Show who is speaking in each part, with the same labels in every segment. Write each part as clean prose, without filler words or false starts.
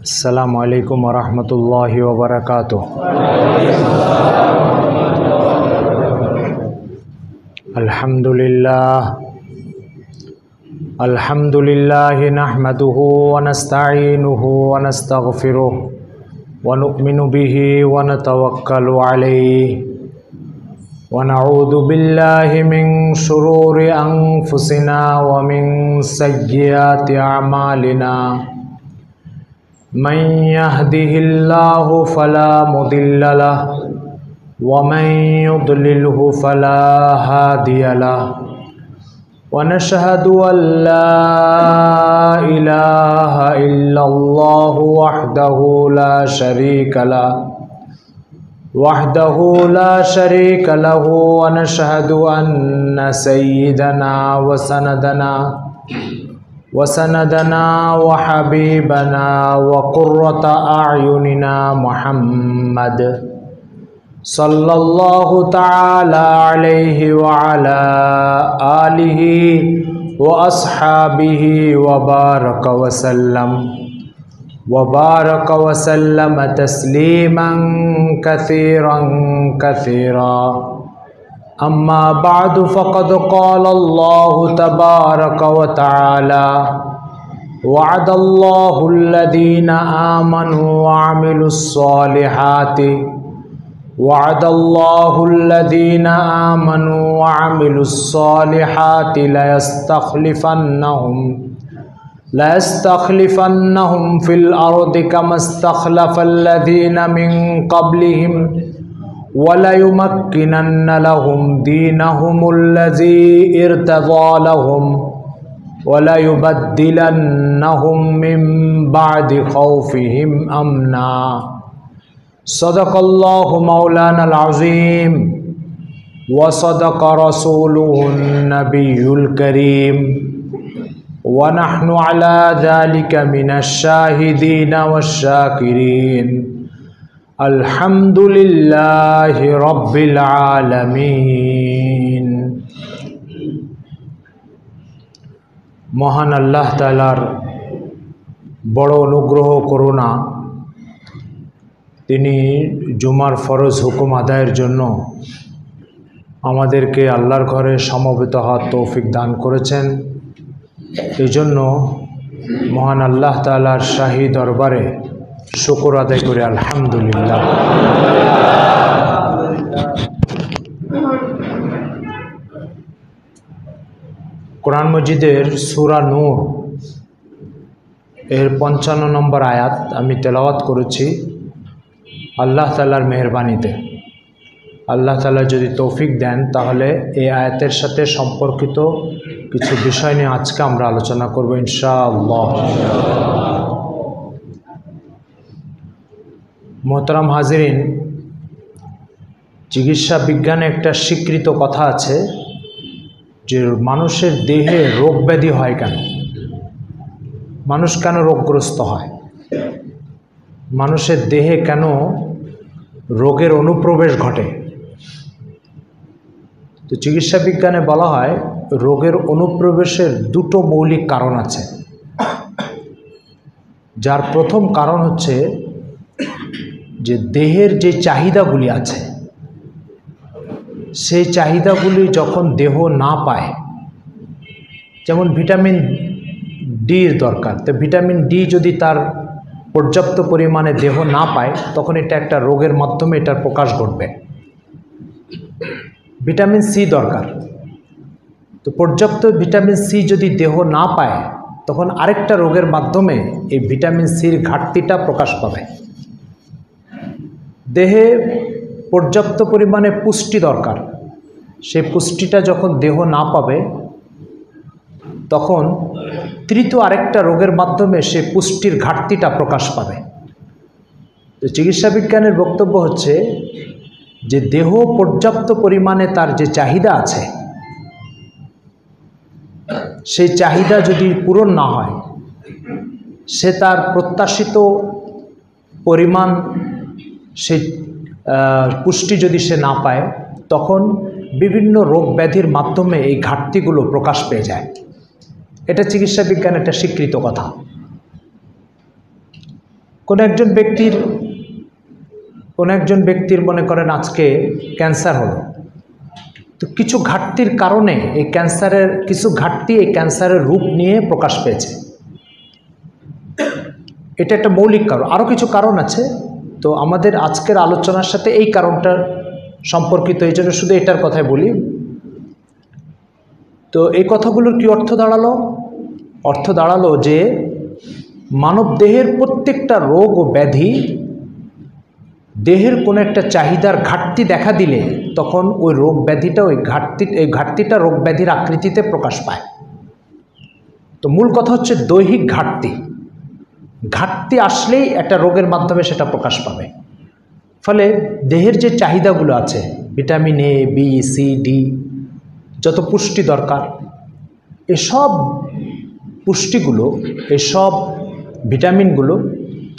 Speaker 1: अस्सलामु अलैकुम वरहमतुल्लाहि वबरकातुह। अल्हम्दुलिल्लाह नहमदुहु व नस्तईनुहु व नस्तगफिरुहु व नु'मिनु बिही व नतवक्कलु अलैहि व नऊज़ु बिल्लाहि मिन शुरूरि अंफुसिना व मिन सय्यिआति अमालिना। मन यहदिहिल्लाहु फला मुदिल्ल लहु व मन युद्लिलहु फला हादिय लहु व नशहदु अल्ला इलाहा इल्लल्लाहु वहदहु ला शरीक लहु व नशहदु अन्न सय्यिदना व सनदना व हबीबना व कुर्रत अयुनिना मुहम्मद सल्लल्लाहु तआला अलैहि व अला आलिहि व अस्हाबिहि व बारक वसल्लम तस्लीमन कसीरा। अम्मा बादु फ़क़द क़ाल अल्लाहु तबारक व तआला वअदल्लाहुल्लज़ीना आमनू व अमिलुस्सॉलिहाति लयस्तख़लिफ़न्नहुम फ़िल अर्दि कमस्तख़लफ़ल्लज़ीना मिन क़ब्लिहिम वलयुमक्किनन्न लहुम दीनहुमुल्लज़ी इर्तज़ा लहुम वलयुबद्दिलन्नहुम मिन बअदि ख़ौफ़िहिम अमना। सदक़ल्लाहु मौलानल अज़ीम व सदक़ रसूलुहुन नबियुल करीम व नहनु अला ज़ालिका मिनश शाहिदीन वश्शाकिरीन। अल्हम्दुलिल्लाहि रब्बिल आलमीन। महान अल्लाह ताआलार बड़ अनुग्रह करुणा, তিনি জুমার ফরজ হুকুম আদায়ের জন্য আমাদেরকে আল্লাহর ঘরে সমবেত হওয়ার তৌফিক দান করেছেন। এই জন্য মহান আল্লাহ তাআলার শাহী দরবারে শুকর আদায় করে আলহামদুলিল্লাহ। কোরআন মজিদের সূরা নূর এর ৫৫ নম্বর আয়াত আমি তেলাওয়াত করেছি আল্লাহ তাআলার মেহেরবানিতে। আল্লাহ তাআলা যদি তৌফিক দেন তাহলে এই আয়াতের সাথে সম্পর্কিত কিছু বিষয় নিয়ে আজকে আমরা আলোচনা করব ইনশাআল্লাহ। মোহতারাম হাজিরিন, চিকিৎসা বিজ্ঞানে একটা স্বীকৃত কথা আছে যে মানুষের দেহে রোগ ব্যাধি হয় কেন, মানুষ কেন রোগগ্রস্ত হয়, মানুষের দেহে কেন রোগের অনুপ্রবেশ ঘটে। তো চিকিৎসা বিজ্ঞানে বলা হয় রোগের অনুপ্রবেশের দুটো মৌলিক কারণ আছে। যার প্রথম কারণ হচ্ছে যে দেহের যে চাহিদাগুলি আছে সেই চাহিদাগুলি যখন দেহ না পায়, যেমন ভিটামিন ডির দরকার, তো ভিটামিন ডি যদি তার পর্যাপ্ত পরিমাণে দেহ না পায় তখন এটা একটা রোগের মাধ্যমে এটার প্রকাশ ঘটবে। ভিটামিন সি দরকার, তো পর্যাপ্ত ভিটামিন সি যদি দেহ না পায় তখন আরেকটা রোগের মাধ্যমে এই ভিটামিন সির ঘাটতিটা প্রকাশ পাবে। দেহে পর্যাপ্ত পরিমাণে পুষ্টি দরকার, সেই পুষ্টিটা যখন দেহ না পাবে তখন তৃতীয় আরেকটা রোগের মাধ্যমে সেই পুষ্টির ঘাটতিটা প্রকাশ পাবে। তো চিকিৎসা বিজ্ঞানের বক্তব্য হচ্ছে যে দেহ পর্যাপ্ত পরিমাণে তার যে চাহিদা আছে সেই চাহিদা যদি পূরণ না হয়, সে তার প্রত্যাশিত পরিমাণ সেই পুষ্টি যদি সে না পায় তখন বিভিন্ন রোগ ব্যাধির মাধ্যমে এই ঘাটতিগুলো প্রকাশ পেয়ে যায়। এটা চিকিৎসা বিজ্ঞানের একটা স্বীকৃত কথা। কোনো একজন ব্যক্তির মনে করেন আজকে ক্যান্সার হলো, তো কিছু ঘাটতির কারণে এই ক্যান্সারের রূপ নিয়ে প্রকাশ পেয়েছে। এটা একটা মৌলিক কারণ, আরও কিছু কারণ আছে। তো আমাদের আজকের আলোচনার সাথে এই কারণটা সম্পর্কিত, এই জন্য শুধু এটার কথাই বলি। তো এই কথাগুলোর কি অর্থ দাঁড়ালো? অর্থ দাঁড়ালো যে মানব দেহের প্রত্যেকটা রোগ ও ব্যাধি, দেহের কোনো একটা চাহিদার ঘাটতি দেখা দিলে তখন ওই রোগ ব্যাধিটা এই ঘাটতিটা রোগ ব্যাধির আকৃতিতে প্রকাশ পায়। তো মূল কথা হচ্ছে দৈহিক ঘাটতি আসলেই একটা রোগের মাধ্যমে সেটা প্রকাশ পাবে। ফলে দেহের যে চাহিদাগুলো আছে, vitamin A, B, C, D, যত পুষ্টি দরকার, এসব পুষ্টিগুলো, এসব ভিটামিনগুলো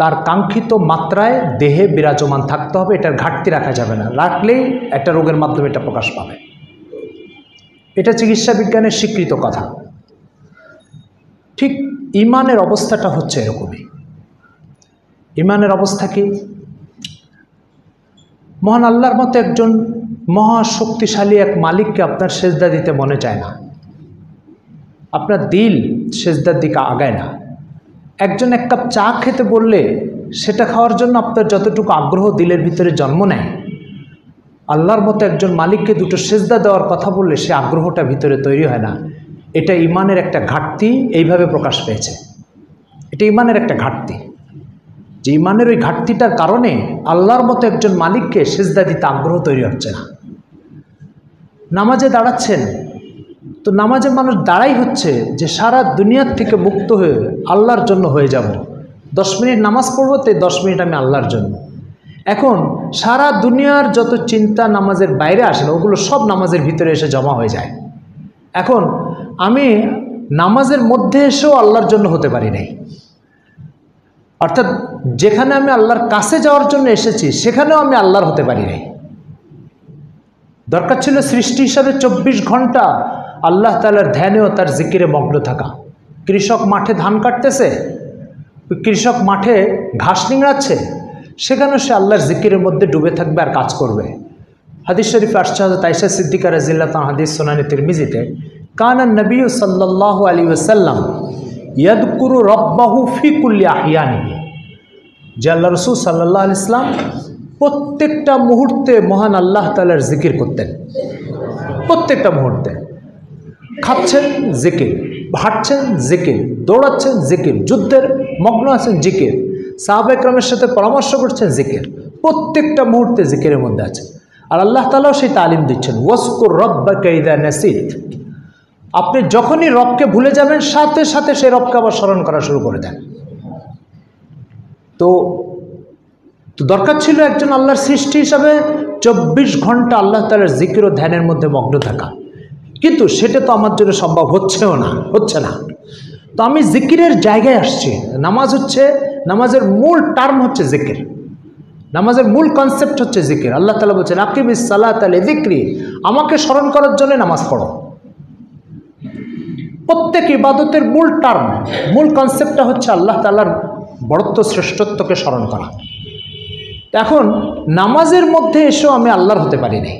Speaker 1: তার কাঙ্ক্ষিত মাত্রায় দেহে বিরাজমান থাকতে হবে। এটার ঘাটতি রাখা যাবে না, রাখলেই একটা রোগের মাধ্যমে এটা প্রকাশ পাবে। এটা চিকিৎসা বিজ্ঞানের স্বীকৃত কথা। ঠিক ইমানের অবস্থাটা হচ্ছে এরকমই। ইমানের অবস্থা কি? মহান আল্লাহর মতো একজন মহাশক্তিশালী এক মালিককে আপনার সেজদা দিতে মনে চায় না, আপনার দিল সেজদার দিকে আগায় না। একজন এক কাপ চা খেতে বললে সেটা খাওয়ার জন্য আপনার যতটুকু আগ্রহ দিলের ভিতরে জন্ম নেয়, আল্লাহর মতো একজন মালিককে দুটো সেজদা দেওয়ার কথা বললে সে আগ্রহটা ভিতরে তৈরি হয় না। এটা ইমানের একটা ঘাটতি, এইভাবে প্রকাশ পেয়েছে। এটা ইমানের একটা ঘাটতি, যে ইমানের ওই ঘাটতিটার কারণে আল্লাহর মতো একজন মালিককে সেজদা দিতে আগ্রহ তৈরি হচ্ছে না। নামাজে দাঁড়াচ্ছেন, তো নামাজে মানুষ দাঁড়াই হচ্ছে যে সারা দুনিয়ার থেকে মুক্ত হয়ে আল্লাহর জন্য হয়ে যাব। 10 মিনিট নামাজ পড়বো, তো 10 মিনিট আমি আল্লাহর জন্য। এখন সারা দুনিয়ার যত চিন্তা নামাজের বাইরে আসে না, ওগুলো সব নামাজের ভিতরে এসে জমা হয়ে যায়। এখন আমি নামাজের মধ্যে এসেও আল্লাহর জন্য হতে পারি নাই। অর্থাৎ যেখানে আমি আল্লাহর কাছে যাওয়ার জন্য এসেছি সেখানেও আমি আল্লাহর হতে পারি নাই। দরকার ছিল সৃষ্টি হিসাবে 24 ঘন্টা আল্লাহ তাআলার ধ্যানে ও তার জিকিরে মগ্ন থাকা। কৃষক মাঠে ধান কাটতেছে, কৃষক মাঠে ঘাস নিংড়াচ্ছে, সেখানেও সে আল্লাহর জিকিরের মধ্যে ডুবে থাকবে আর কাজ করবে। হাদিস শরীফে আসছে, হযরত আয়েশা সিদ্দিকা রাদিয়াল্লাহু তাআলা হাদিস সুনানে তিরমিজিতে, কানা নবী সাল্লাল্লাহু আলাইহি ওয়াসাল্লাম ইয়াদকুরু রাব্বাহু ফি কুল্লি আহিয়ানিহি, যে আল্লাহ রাসূল সাল্লাল্লাহু আলাইহি ওয়াসাল্লাম প্রত্যেকটা মুহূর্তে মহান আল্লাহ তাআলার জিকির করতেন। প্রত্যেকটা মুহূর্তে খাচ্ছেন জিকির, হাঁটছেন জিকির, দৌড়াচ্ছেন জিকির, যুদ্ধের মগ্ন আছেন জিকির, সাহাবা ইকরামের সাথে পরামর্শ করছেন জিকির, প্রত্যেকটা মুহূর্তে জিকিরের মধ্যে আছে। আর আল্লাহ তাআলাও সেই তালিম দিচ্ছেন, ওয়াজকুর রাব্বাকা ইযা নাসিত, আপনি যখনই রবকে ভুলে যাবেন সাথে সাথে সেই রবকে আবার স্মরণ করা শুরু করে দেন। তো দরকার ছিল একজন আল্লাহর সৃষ্টি হিসাবে 24 ঘন্টা আল্লাহ তাআলার জিকির ও ধ্যানের মধ্যে মগ্ন থাকা, কিন্তু সেটা তো আমার জন্য সম্ভব হচ্ছে না। তো আমি জিকিরের জায়গায় আসছি। নামাজের মূল টার্ম হচ্ছে জিকির, নামাজের মূল কনসেপ্ট হচ্ছে জিকির। আল্লাহ তাআলা বলছেন, আকিমিস সালাতা লিযিকরি, আমাকে স্মরণ করার জন্য নামাজ পড়ো। প্রত্যেক ইবাদতের মূল টার্ম, মূল কনসেপ্টটা হচ্ছে আল্লাহ তাআলার বড়ত্ব শ্রেষ্ঠত্বকে স্মরণ করা। এখন নামাজের মধ্যে এসেও আমি আল্লাহর হতে পারি নাই,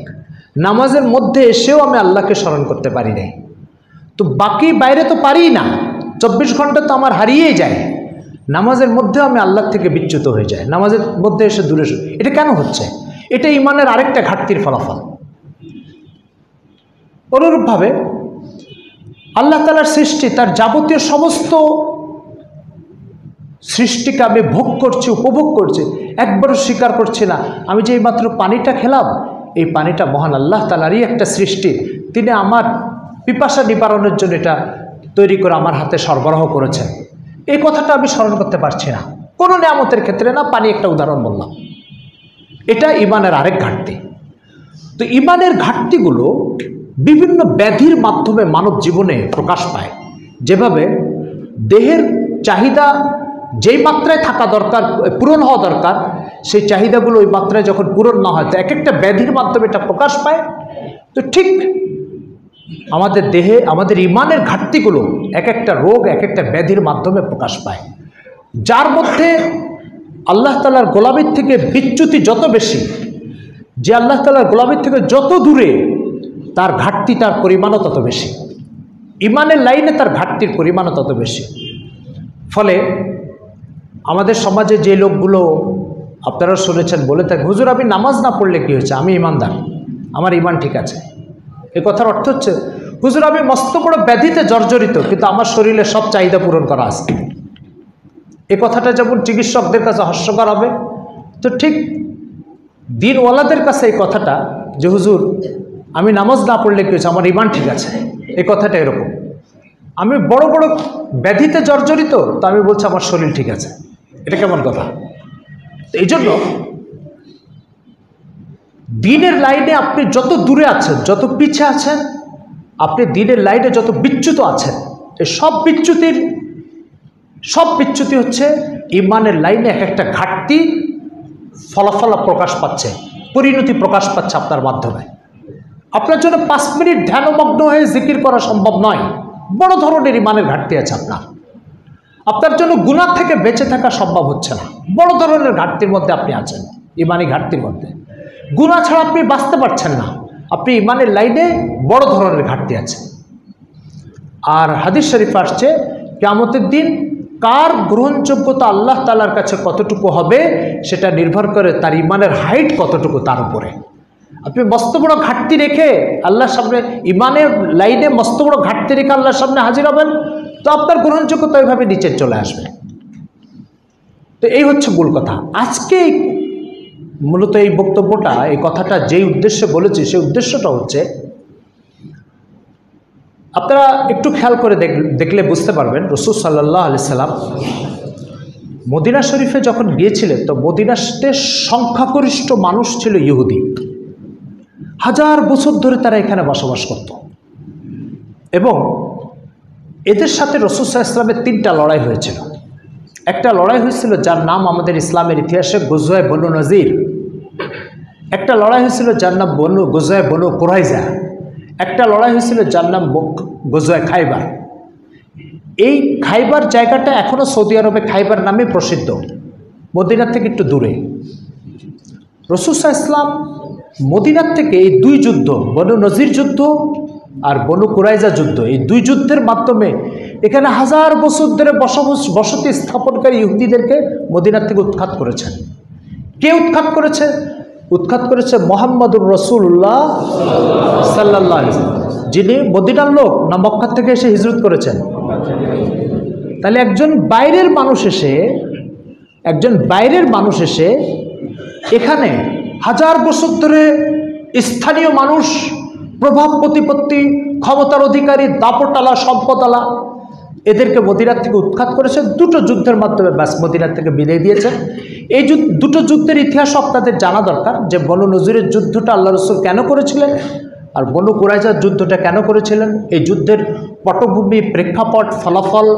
Speaker 1: নামাজের মধ্যে এসেও আমি আল্লাহকে স্মরণ করতে পারি নাই। তো বাকি বাইরে তো পারি না, 24 ঘন্টা তো আমার হারিয়েই যায়। নামাজের মধ্যেও আমি আল্লাহর থেকে বিচ্যুত হয়ে যায়, নামাজের মধ্যে এসে দূরে। এটা কেন হচ্ছে? এটা ইমানের আরেকটা ঘাটতির ফলাফল। অনুরূপভাবে আল্লাহ তাআলার সৃষ্টি, তার যাবতীয় সমস্ত সৃষ্টিকে আমি ভোগ করছি, উপভোগ করছি, একবারও স্বীকার করছি না আমি যে এইমাত্র পানিটা খেলাম, এই পানিটা মহান আল্লাহ তাআলারই একটা সৃষ্টি, তিনি আমার পিপাসা নিবারণের জন্য এটা তৈরি করে আমার হাতে সরবরাহ করেছেন। এই কথাটা আমি স্মরণ করতে পারছি না, কোনো নিয়ামতের ক্ষেত্রে না। পানি একটা উদাহরণ বললাম। এটা ইমানের আরেক ঘাটতি। তো ইমানের ঘাটতিগুলো বিভিন্ন ব্যাধির মাধ্যমে মানব জীবনে প্রকাশ পায়। যেভাবে দেহের চাহিদা যেই মাত্রায় থাকা দরকার, পূরণ হওয়া দরকার, সেই চাহিদাগুলো ওই মাত্রায় যখন পূরণ না হয়, তো এক একটা ব্যাধির মাধ্যমে এটা প্রকাশ পায়। তো ঠিক আমাদের দেহে আমাদের ইমানের ঘাটতিগুলো এক একটা রোগ, এক একটা ব্যাধির মাধ্যমে প্রকাশ পায়। যার মধ্যে আল্লাহ তাআলার গোলামির থেকে বিচ্যুতি যত বেশি, যে আল্লাহ তাআলার গোলামির থেকে যত দূরে, তার ঘাটতি, তার পরিমাণও তত বেশি। ইমানের লাইনে তার ঘাটতির পরিমাণও তত বেশি। ফলে আমাদের সমাজে যে লোকগুলো আপনারা শুনেছেন বলে থাকে, হুজুর আমি নামাজ না পড়লে কী হয়েছে, আমি ইমানদার, আমার ইমান ঠিক আছে। এই কথার অর্থ হচ্ছে, হুজুর আমি মস্ত বড় ব্যাধিতে জর্জরিত, কিন্তু আমার শরীরে সব চাহিদা পূরণ করা আছে। এই কথাটা যেমন চিকিৎসকদের কাছে হাস্যকর হবে, তো ঠিক দিনওয়ালাদের কাছে এই কথাটা যে হুজুর আমি নামাজ না পড়লে কী হয়েছে, আমার ইমান ঠিক আছে, এই কথাটা এরকম। আমি বড় বড় ব্যাধিতে জর্জরিত, তো আমি বলছি আমার শরীর ঠিক আছে, এটা কেমন কথা? তো এই জন্য দিনের লাইনে আপনি যত দূরে আছেন, যত পিছে আছেন, আপনি দিনের লাইনে যত বিচ্যুত আছেন, এই সব বিচ্যুতি হচ্ছে ইমানের লাইনে এক একটা ঘাটতি ফলাফল প্রকাশ পাচ্ছে, পরিণতি প্রকাশ পাচ্ছে আপনার মাধ্যমে। আপনার জন্য 5 মিনিট ধ্যানমগ্ন হয়ে জিকির করা সম্ভব নয়, বড় ধরনের ইমানের ঘাটতি আছে আপনার জন্য গুনাহ থেকে বেঁচে থাকা সম্ভব হচ্ছে না, বড় ধরনের ঘাটতির মধ্যে আপনি আছেন, ইমানি ঘাটতির মধ্যে। গুনাহ ছাড়া আপনি বাঁচতে পারছেন না, আপনি ইমানের লাইনে বড় ধরনের ঘাটতি আছে। আর হাদিস শরীফ আসছে কিয়ামতের দিন কার গ্রহণযোগ্যতা আল্লাহ তাআলার কাছে কতটুকু হবে সেটা নির্ভর করে তার ইমানের হাইট কতটুকু, তার উপরে। আপনি মস্ত বড় ঘাটতি রেখে আল্লাহর সামনে, ইমানের লাইনে মস্ত বড় ঘাটতি রেখে আল্লাহর সামনে হাজির হবেন, তো আপনার গ্রহণযোগ্যতা ওইভাবে নিচে চলে আসবে। তো এই হচ্ছে মূল কথা। আজকে মূলত এই বক্তব্যটা, এই কথাটা যেই উদ্দেশ্যে বলেছি, সেই উদ্দেশ্যটা হচ্ছে আপনারা একটু খেয়াল করে দেখলে বুঝতে পারবেন, রাসূল সাল্লাল্লাহু আলাইহি সাল্লাম মদিনা শরীফে যখন গিয়েছিলেন, তো মদিনাতে সংখ্যাগরিষ্ঠ মানুষ ছিল ইহুদি। 1000 বছর ধরে তারা এখানে বসবাস করত, এবং এদের সাথে রাসূল সাল্লাল্লাহু আলাইহি সাল্লামের 3টা লড়াই হয়েছিল। একটা লড়াই হয়েছিল যার নাম আমাদের ইসলামের ইতিহাসে গজওয়ে বনু নজির, একটা লড়াই হয়েছিল যার নাম গজওয়ে বনু কুরাইজা, একটা লড়াই হয়েছিল যার নাম গজওয়ে খাইবার। এই খাইবার জায়গাটা এখনও সৌদি আরবে খাইবার নামে প্রসিদ্ধ, মদিনার থেকে একটু দূরে। রাসূল সাল্লাল্লাহু আলাইহি সাল্লাম মদিনার থেকে এই 2 যুদ্ধ, বনু নজির যুদ্ধ আর বনু কুরাইজা যুদ্ধ, এই 2 যুদ্ধের মাধ্যমে এখানে 1000 বছর ধরে বসতি স্থাপনকারী ইহুদিদেরকে মদিনার থেকে উৎখাত করেছেন। কে উৎখাত করেছে? উৎখাত করেছে মুহাম্মদুর রাসূলুল্লাহ সাল্লাল্লাহু আলাইহি ওয়াসাল্লাম, যিনি মদিনার লোক না মক্কা থেকে এসে হিজরত করেছেন। তাহলে একজন বাইরের মানুষ এসে এখানে 1000 বছর ধরে স্থানীয় মানুষ, প্রভাব প্রতিপত্তি, ক্ষমতার অধিকারী, দাপটালা, সম্পদালা, এদেরকে মদিনার থেকে উৎখাত করেছে। 2টো যুদ্ধের মাধ্যমে ব্যাস মদিনার থেকে বিদায় দিয়েছেন। এই 2টো যুদ্ধের ইতিহাস আপনাদের জানা দরকার, যে বনু নজিরের যুদ্ধটা আল্লাহ রাসূল কেন করেছিলেন আর বনু কুরাইজার যুদ্ধটা কেন করেছিলেন। এই যুদ্ধের পটভূমি, প্রেক্ষাপট, ফলাফল,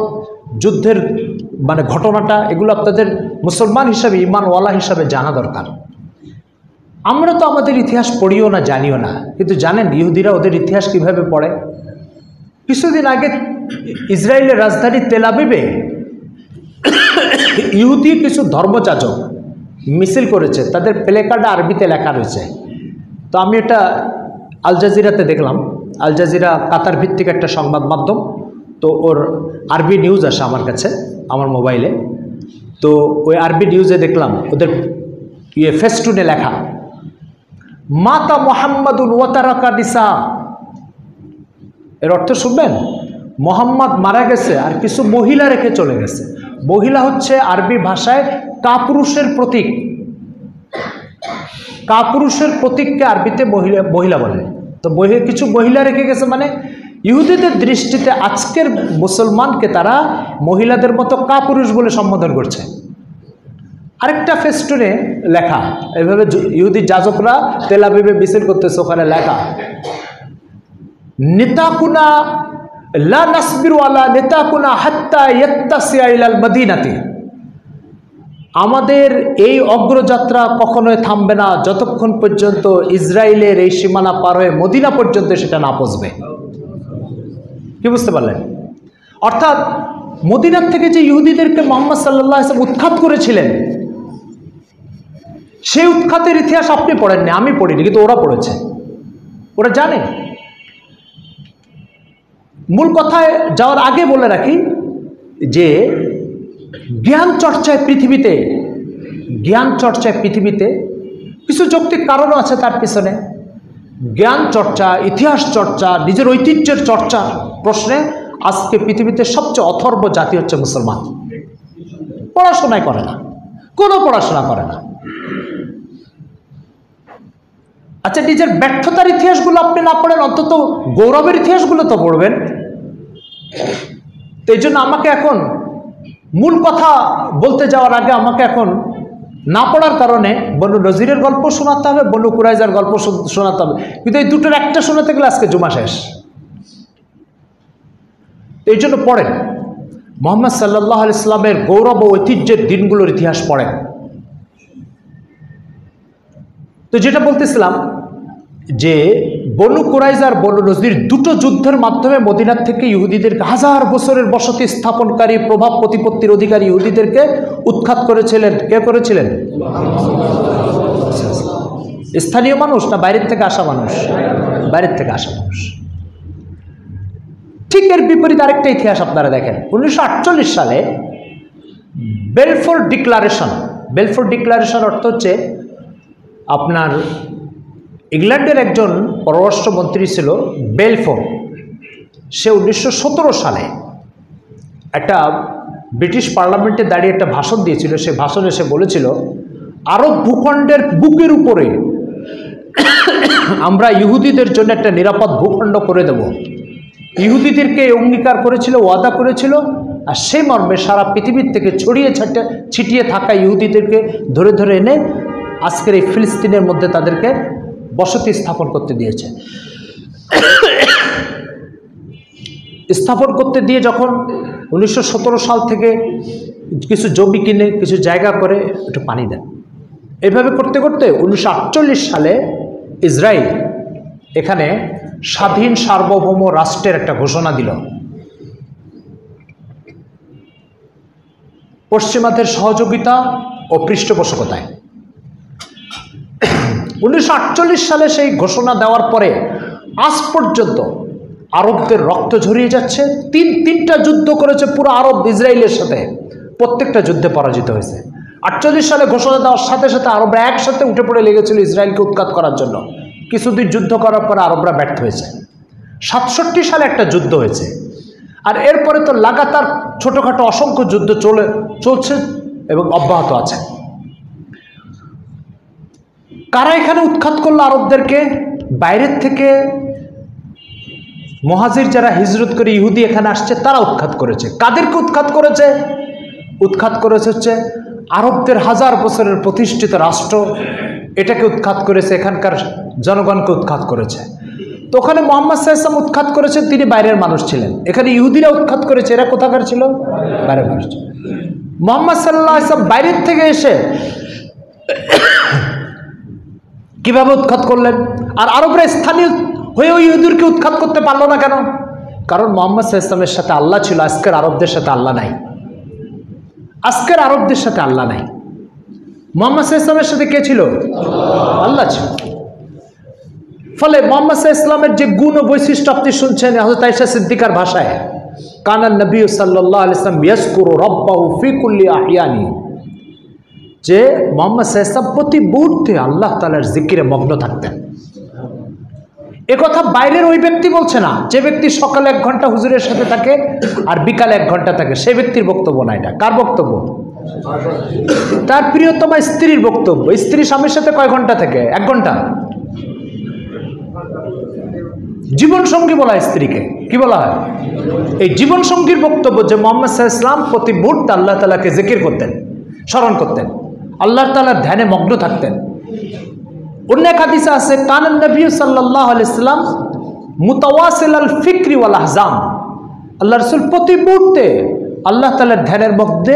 Speaker 1: যুদ্ধের মানে ঘটনাটা, এগুলো আপনাদের মুসলমান হিসাবে, ইমানওয়ালা হিসাবে জানা দরকার। আমরা তো আমাদের ইতিহাস পড়িও না, জানিও না, কিন্তু জানেন ইহুদিরা ওদের ইতিহাস কিভাবে পড়ে? কিছুদিন আগে ইসরায়েলের রাজধানী তেল আবিবে ইহুদি কিছু ধর্মযাজক মিছিল করেছে, তাদের প্লেকার্ডে আরবিতে লেখা রয়েছে। তো আমি এটা আল জাজিরাতে দেখলাম, আল জাজিরা কাতার ভিত্তিক একটা সংবাদ মাধ্যম, তো ওর আরবি নিউজ আসে আমার কাছে, আমার মোবাইলে। তো ওই আরবি নিউজে দেখলাম ওদের ফেস্টুনে লেখা, মাতা মুহাম্মাদুন ওয়া তারাকা নিসা। এর অর্থ শুনবেন, মোহাম্মদ মারা গেছে আর কিছু মহিলা রেখে চলে গেছে। মহিলা হচ্ছে আরবি ভাষায় কাপুরুষের প্রতীক। কাপুরুষের প্রতীককে আরবিতে মহিলা বলে। তো কিছু মহিলা রেখে গেছে, মানে ইহুদিদের দৃষ্টিতে আজকের মুসলমানকে তারা মহিলাদের মতো কাপুরুষ বলে সম্বোধন করছে। আরেকটা ফেস্টুনে লেখা, এইভাবে ইহুদি যাজকরা তেল আবিবে মিছিল করতেছে, ওখানে লেখা, নেতাকুনা লা নাসবিরু আলা নেতাকুনা হাত্তা ইয়াত্তাসিয়া ইলাল মদিনাতি। আমাদের এই অগ্রযাত্রা কখনোই থামবে না যতক্ষণ পর্যন্ত ইসরায়েলের এই সীমানা পার হয়ে মদিনা পর্যন্ত সেটা না পৌঁছবে। কি বুঝতে পারলেন? অর্থাৎ মদিনার থেকে যে ইহুদিদেরকে মুহাম্মদ সাল্লাল্লাহু আলাইহি ওয়াসাল্লাম উৎখাত করেছিলেন, সেই উৎখাতের ইতিহাস আপনি পড়েননি, আমি পড়িনি, কিন্তু ওরা পড়েছে, ওরা জানে। মূল কথায় যাওয়ার আগে বলে রাখি যে জ্ঞান চর্চায় পৃথিবীতে কিছু যৌক্তিক কারণও আছে তার পিছনে। জ্ঞান চর্চা, ইতিহাস চর্চা, নিজের ঐতিহ্যের চর্চা প্রশ্নে আজকে পৃথিবীতে সবচেয়ে অথর্ব জাতি হচ্ছে মুসলমান। পড়াশোনাই করে না, কোনো পড়াশোনা করে না। আচ্ছা, নিজের ব্যর্থতার ইতিহাসগুলো আপনি না পড়েন, অন্তত গৌরবের ইতিহাসগুলো তো পড়বেন। তো এই জন্য আমাকে এখন মূল কথা বলতে যাওয়ার আগে আমাকে এখন না পড়ার কারণে বনু নজিরের গল্প শোনাতে হবে, বনু কুরাইজার গল্প শোনাতে হবে, কিন্তু এই দুটোর একটা শোনাতে গেলে আজকে জুমা শেষ। এই জন্য পড়েন, মুহাম্মদ সাল্লাল্লাহু আলাইহি ওয়াসাল্লামের গৌরব ও ঐতিহ্যের দিনগুলোর ইতিহাস পড়েন। তো যেটা বলতেছিলাম যে বনু কুরাইজা আর বনু নজির দুটো যুদ্ধের মাধ্যমে মদিনার থেকে ইহুদিদেরকে, হাজার বছরের বসতি স্থাপনকারী, প্রভাব প্রতিপত্তির অধিকারী ইহুদিদেরকে উৎখাত করেছিলেন। কে করেছিলেন? স্থানীয় মানুষ না বাইরের থেকে আসা মানুষ? বাইরের থেকে আসা মানুষ। ঠিক এর বিপরীত আরেকটা ইতিহাস আপনারা দেখেন। 1948 সালে বেলফোর ডিক্লারেশন অর্থ হচ্ছে আপনার ইংল্যান্ডের একজন পররাষ্ট্রমন্ত্রী ছিল বেলফোর। সে 1917 সালে একটা ব্রিটিশ পার্লামেন্টে দাঁড়িয়ে একটা ভাষণ দিয়েছিল। সে ভাষণে সে বলেছিল, আরব ভূখণ্ডের বুকের উপরে আমরা ইহুদিদের জন্য একটা নিরাপদ ভূখণ্ড করে দেব। ইহুদিদেরকে অঙ্গীকার করেছিল, ওয়াদা করেছিল, আর সেই মর্মে সারা পৃথিবীর থেকে ছিটিয়ে থাকা ইহুদিদেরকে ধরে ধরে এনে আজকের এই ফিলিস্তিনের মধ্যে তাদেরকে বসতি স্থাপন করতে দিয়েছে। স্থাপন করতে দিয়ে যখন 1917 সাল থেকে কিছু জমি কিনে, কিছু জায়গা করে একটু পানি দেন, এইভাবে করতে করতে 1948 সালে ইসরায়েল এখানে স্বাধীন সার্বভৌম রাষ্ট্রের একটা ঘোষণা দিল। পশ্চিমাদের সহযোগিতা ও পৃষ্ঠপোষকতায় 1948 সালে সেই ঘোষণা দেওয়ার পরে আজ পর্যন্ত আরবদের রক্ত ঝরিয়ে যাচ্ছে। তিনটা যুদ্ধ করেছে পুরো আরব ইসরায়েলের সাথে, প্রত্যেকটা যুদ্ধে পরাজিত হয়েছে। 48 সালে ঘোষণা দেওয়ার সাথে সাথে আরবরা একসাথে উঠে পড়ে লেগেছিল ইসরায়েলকে উৎখাত করার জন্য। কিছুদিন যুদ্ধ করার পরে আরবরা ব্যর্থ হয়েছে। 67 সালে একটা যুদ্ধ হয়েছে, আর এরপরে তো লাগাতার ছোটোখাটো অসংখ্য যুদ্ধ চলছে এবং অব্যাহত আছে। কারা এখানে উৎখাত করলো আরবদেরকে? বাইরের থেকে মুহাজির যারা হিজরত করে ইহুদি এখানে আসছে তারা উৎখাত করেছে। কাদেরকে উৎখাত করেছে? উৎখাত করেছে হচ্ছে আরবদের হাজার বছরের প্রতিষ্ঠিত রাষ্ট্র, এটাকে উৎখাত করেছে, এখানকার জনগণকে উৎখাত করেছে। তো ওখানে মুহাম্মদ সাল্লাল্লাহু আলাইহি ওয়াসাল্লাম উৎখাত করেছেন, তিনি বাইরের মানুষ ছিলেন। এখানে ইহুদিরা উৎখাত করেছে, এরা কোথাকার ছিল? বাইরের মানুষ ছিল। মুহাম্মদ সাল্লাল্লাহু আলাইহি ওয়াসাল্লাম বাইরের থেকে এসে কিভাবে উৎখাত করলেন? আর আরবরা স্থানীয় হয়েও ইহুদিদেরকে উৎখাত করতে পারলো না কেন? কারণ মুহাম্মদ সাল্লাল্লাহু আলাইহি ওয়াসাল্লামের সাথে আল্লাহ ছিল, আজকের আরবদের সাথে আল্লাহ নাই। আজকের আরবদের সাথে আল্লাহ নাই। মুহাম্মদ সাল্লাল্লাহু আলাইহি ওয়াসাল্লামের সাথে কে ছিল? আল্লাহ ছিল। ফলে মুহাম্মদ সাল্লাল্লাহু আলাইহি ওয়াসাল্লামের যে গুণ ও বৈশিষ্ট্য আপনি শুনছেন হযরত আয়েশা সিদ্দিকার ভাষায়, কানান নবী সাল্লাল্লাহু আলাইহি ওয়াসাল্লাম ইয়াজকুরু রাব্বাহু ফি কুল্লি আহইয়ানি, যে মুহাম্মদ সাল্লাল্লাহু আলাইহি ওয়াসাল্লাম প্রতি মুহূর্তে আল্লাহ তাআলার জিকিরে মগ্ন থাকতেন। একথা বাইরের ওই ব্যক্তি বলছে না, যে ব্যক্তি সকালে 1 ঘন্টা হুজুরের সাথে থাকে আর বিকালে 1 ঘন্টা থাকে, সেই ব্যক্তির বক্তব্য না এটা। কার বক্তব্য? তার প্রিয়তমা স্ত্রীর বক্তব্য। স্ত্রী স্বামীর সাথে কয় ঘন্টা থাকে? 1 ঘন্টা। জীবন সঙ্গী বলা হয় স্ত্রীকে, কি বলা হয়? এই জীবন সঙ্গীর বক্তব্য যে মুহাম্মদ সাল্লাল্লাহু আলাইহি ওয়াসাল্লাম প্রতি মুহূর্তে আল্লাহ তাআলাকে জিকির করতেন, স্মরণ করতেন, আল্লাহ তাআলার ধ্যানে মগ্ন থাকতেন। অন্য এক হাদিসে আছে, কানান নবী সাল্লাল্লাহু আলাইহি ওয়াসাল্লাম মুতাওয়াসিল আল ফিকরি ওয়াল আহজাম, আল্লাহ রাসূল প্রতি মুহূর্তে আল্লাহ তাআলার ধ্যানের মধ্যে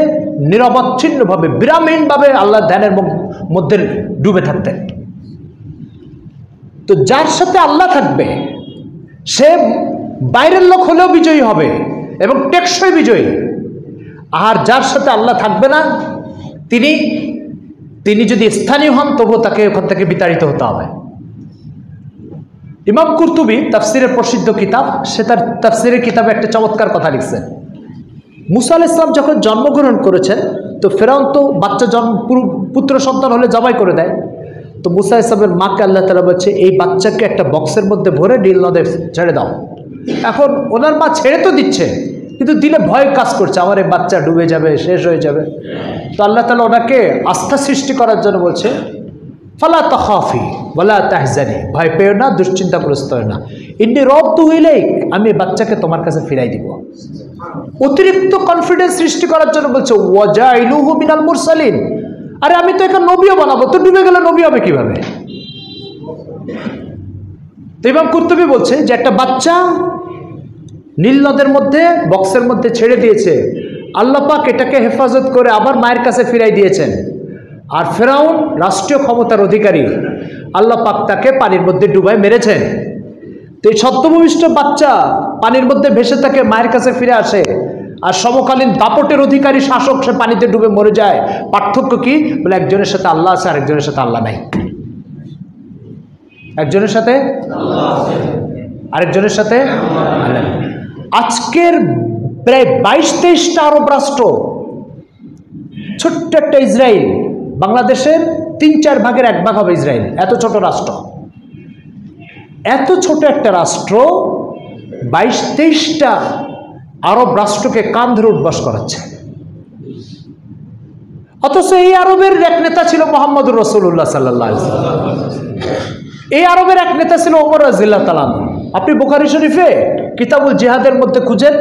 Speaker 1: নিরবচ্ছিন্নভাবে, বিরামহীনভাবে আল্লাহর ধ্যানের মধ্যে ডুবে থাকতেন। তো যার সাথে আল্লাহ থাকবে সে বাইরের লোক হলেও বিজয়ী হবে এবং টেকসই বিজয়ী। আর যার সাথে আল্লাহ থাকবে না, তিনি যদি স্থানীয় হন তবুও তাকে ওখান থেকে বিতাড়িত হতে হবে। ইমাম কুরতুবী তাফসিরের প্রসিদ্ধ কিতাব, সে তার তাফসিরের কিতাবে একটা চমৎকার কথা লিখছেন। মুসা আলাইহিস সালাম যখন জন্মগ্রহণ করেছেন, তো ফেরাউন তো বাচ্চা পুত্র সন্তান হলে জবাই করে দেয়। তো মুসা আলাইহিস সালামের মাকে আল্লাহ তাআলা বলছে, এই বাচ্চাকে একটা বক্সের মধ্যে ভরে নীল নদে ছেড়ে দাও। এখন ওনার মা ছেড়ে তো দিচ্ছে, কিন্তু দিলে ভয় কাজ করছে, আমার এই বাচ্চা ডুবে যাবে, শেষ হয়ে যাবে। তো আল্লাহ তাআলা ওনাকে আস্থা সৃষ্টি করার জন্য বলছে, ফালা তাখাফি ওয়ালা তাহজানি, ভয় পেও না, দুশ্চিন্তাগ্রস্ত হয় না, ইন্নী রাদ্দুহু ইলাইক, আমি বাচ্চাকে তোমার কাছে ফিরাই দিব। অতিরিক্ত কনফিডেন্স সৃষ্টি করার জন্য বলছে, ওয়াজাইলুহু মিনাল মুরসালিন, আরে আমি তো এখানে নবীও বানাবো, তো ডুবে গেলে নবী হবে কিভাবে? তো ইমাম কুরতুবী বলছে যে একটা বাচ্চা নীল নদের মধ্যে বক্সের মধ্যে ছেড়ে দিয়েছে, আল্লাহ পাক এটাকে হেফাজত করে আবার মায়ের কাছে ফিরাই দিয়েছেন। আর ফেরাউন রাষ্ট্রীয় ক্ষমতার অধিকারী, আল্লাহ পাক তাকে পানির মধ্যে ডুবাই মেরেছেন। তো এই ছদ্মভূমিষ্ঠ বাচ্চা পানির মধ্যে ভেসে থাকে, মায়ের কাছে ফিরে আসে, আর সমকালীন দাপটের অধিকারী শাসক সে পানিতে ডুবে মরে যায়। পার্থক্য কি? বলে একজনের সাথে আল্লাহ আছে আর একজনের সাথে আল্লাহ নাই। একজনের সাথে আরেকজনের সাথে আল্লাহ। আজকের প্রায় 22-23টা আরব রাষ্ট্র, ছোট্ট একটা ইসরায়েল, বাংলাদেশের 3-4 ভাগের 1 ভাগ হবে ইসরায়েল, এত ছোট রাষ্ট্র। এত ছোট একটা রাষ্ট্র 22-23টা আরব রাষ্ট্রকে কান ধরে উঠবাস করাচ্ছে। অথচ এই আরবের এক নেতা ছিল মুহাম্মদুর রাসূলুল্লাহ সাল্লাল্লাহু আলাইহি ওয়াসাল্লাম। এই আরবের এক নেতা ছিল ওমর রাদিয়াল্লাহু তাআলা। আপনি বুখারী শরীফে কিতাবুল জিহাদের মধ্যে খুঁজেন,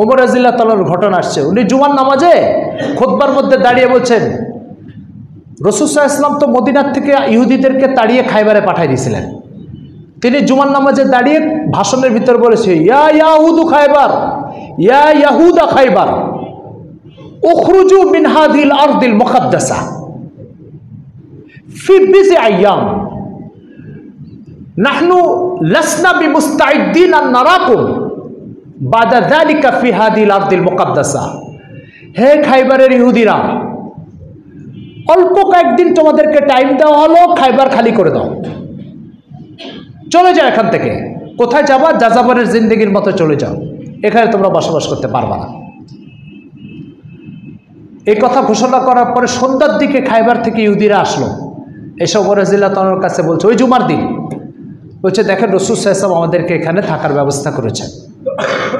Speaker 1: ওমর রাদিয়াল্লাহু তাআলার ঘটনা আসছে। উনি জুমার নামাজে খুতবার মধ্যে দাঁড়িয়ে বলছেন, রাসূল সাল্লাল্লাহু আলাইহি ওয়াসাল্লাম তো মদিনার থেকে ইহুদিদেরকে তাড়িয়ে খাইবারে পাঠিয়ে দিয়েছিলেন। তিনি জুমার নামাজে দাঁড়িয়ে ভাষণের ভিতর বলেছে, ইয়া ইয়াহুদু খাইবার, ইয়া ইয়াহুদা খাইবার, উখরুজু মিন হাযিল আরদিল মুকাদ্দাসা ফি বিজি আইয়াম নাহনু লাসনা বিমুস্তাইদ্দিন আন নারাকুম বাদা যালিকা ফি হাযিল আরদিল মুকাদ্দাসা। হে খাইবারের ইহুদিরা, অল্প কয়েকদিন তোমাদেরকে টাইম দেওয়া হলো, খাইবার খালি করে দাও, চলে যাও এখান থেকে। কোথায় যাবা? যাযাবরের জিন্দেগির মতো চলে যাও, এখানে তোমরা বসবাস করতে পারবা না। এই কথা ঘোষণা করার পরে সন্ধ্যার দিকে খাইবার থেকে ইহুদিরা আসলো, এসে ওমর রাদিয়াল্লাহু তাআলার কাছে বলছে, ওই জুমার দিন, বলছে দেখেন রাসূল সাল্লাল্লাহু আলাইহি ওয়াসাল্লাম আমাদেরকে এখানে থাকার ব্যবস্থা করেছেন,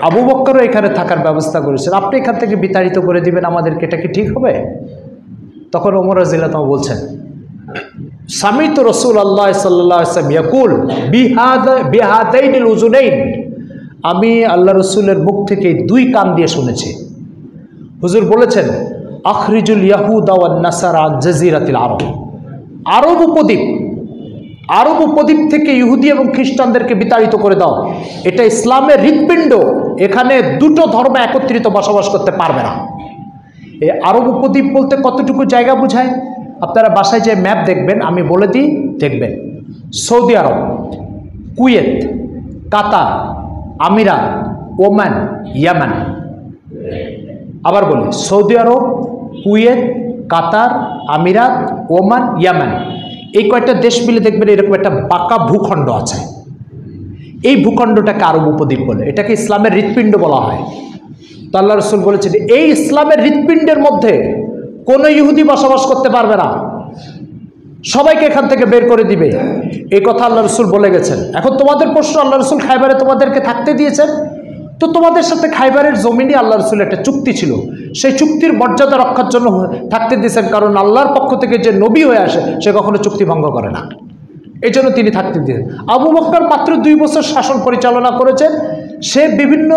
Speaker 1: আবু বকরও এখানে থাকার ব্যবস্থা করেছেন, আপনি এখান থেকে বিতাড়িত করে দিবেন আমাদেরকে, এটা কি ঠিক হবে? তখন ওমর রাদিয়াল্লাহু তাআলা বলছেন, সামিতু রাসূলুল্লাহ সাল্লাল্লাহু আলাইহি ওয়াসাল্লাম ইয়াকুল বিহাদাইনিল উযুনাইন, আমি আল্লাহ রসুলের মুখ থেকে 2 কান দিয়ে শুনেছি। হুজুর বলেছেন, আখরিজুল ইয়াহুদা ওয়ান নাসারা আন জাজিরাতিল আরব, আরব উপদ্বীপ থেকে ইহুদি এবং খ্রিস্টানদেরকে বিতাড়িত করে দাও। এটা ইসলামের হৃৎপিণ্ড, এখানে 2টো ধর্ম একত্রিত বসবাস করতে পারবে না। এই আরব উপদ্বীপ বলতে কতটুকু জায়গা বোঝায়? আপনারা বাসায় যে ম্যাপ দেখবেন, আমি বলে দিই, দেখবেন সৌদি আরব, কুয়েত, কাতার, আমিরাত, ওমান, ইয়ামান। আবার বলি, সৌদি আরব, কুয়েত, কাতার, আমিরাত, ওমান, ইয়ামান, এই কয়েকটা দেশ মিলে দেখবেন এরকম একটা বাঁকা ভূখণ্ড আছে। এই ভূখণ্ডটাকে আরব উপদ্বীপ বলে, এটাকে ইসলামের হৃৎপিণ্ড বলা হয়। তো আল্লাহ রসুল বলেছেন, এই ইসলামের হৃৎপিণ্ডের মধ্যে কোনো ইহুদি বসবাস করতে পারবে না, সবাইকে এখান থেকে বের করে দিবে, এই কথা আল্লাহ রসুল বলে গেছেন। এখন তোমাদের প্রশ্ন, আল্লাহ রসুল খাইবারে তোমাদেরকে থাকতে দিয়েছেন, তো তোমাদের সাথে খাইবারের জমিনে আল্লাহ রসুলের একটা চুক্তি ছিল, সেই চুক্তির মর্যাদা রক্ষার জন্য থাকতে দিয়েছেন, কারণ আল্লাহর পক্ষ থেকে যে নবী হয়ে আসে সে কখনো চুক্তি ভঙ্গ করে না, এই জন্য তিনি থাকতে দিয়েছেন। আবু বকর মাত্র 2 বছর শাসন পরিচালনা করেছেন, সে বিভিন্ন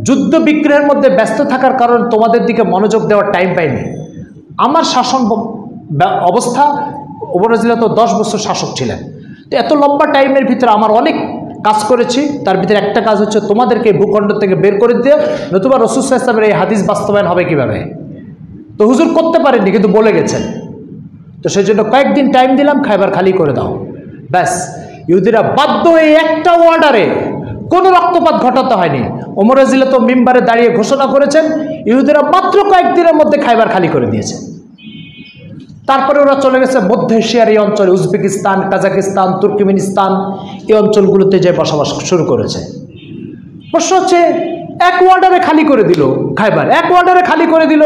Speaker 1: যুদ্ধ বিগ্রহের মধ্যে ব্যস্ত থাকার কারণে তোমাদের দিকে মনোযোগ দেওয়ার টাইম পায়নি। আমার শাসন অবস্থা, ওমর রাদিয়াল্লাহু তাআলা 10 বছর শাসক ছিলেন, তো এত লম্বা টাইমের ভিতরে আমার অনেক কাজ করেছি, তার ভিতরে একটা কাজ হচ্ছে তোমাদেরকে ভূখণ্ড থেকে বের করে দিয়ে, নতুবা রাসূল সাল্লাল্লাহু আলাইহি ওয়াসাল্লামের এই হাদিস বাস্তবায়ন হবে কিভাবে? তো হুজুর করতে পারেননি, কিন্তু বলে গেছেন। তো সেই জন্য কয়েকদিন টাইম দিলাম, খাইবার খালি করে দাও, ব্যাস। ইহুদিরা বাধ্য হয়ে একটা অর্ডারে কোনো রক্তপাত ঘটাতে হয়নি। ওমর রাদিয়াল্লাহু তো মিম্বারে দাঁড়িয়ে ঘোষণা করেছেন ইহুদিরা মাত্র কয়েকদিনের মধ্যে খাইবার খালি করে দিয়েছে। তারপরে ওরা চলে গেছে মধ্য এশিয়ার এই অঞ্চলে, উজবেকিস্তান, কাজাকিস্তান, তুর্কমেনিস্তান এই অঞ্চলগুলোতে যে বসবাস শুরু করেছে। প্রশ্ন হচ্ছে এক ওয়ার্ডারে খালি করে দিল খাইবার, এক ওয়ার্ডারে খালি করে দিল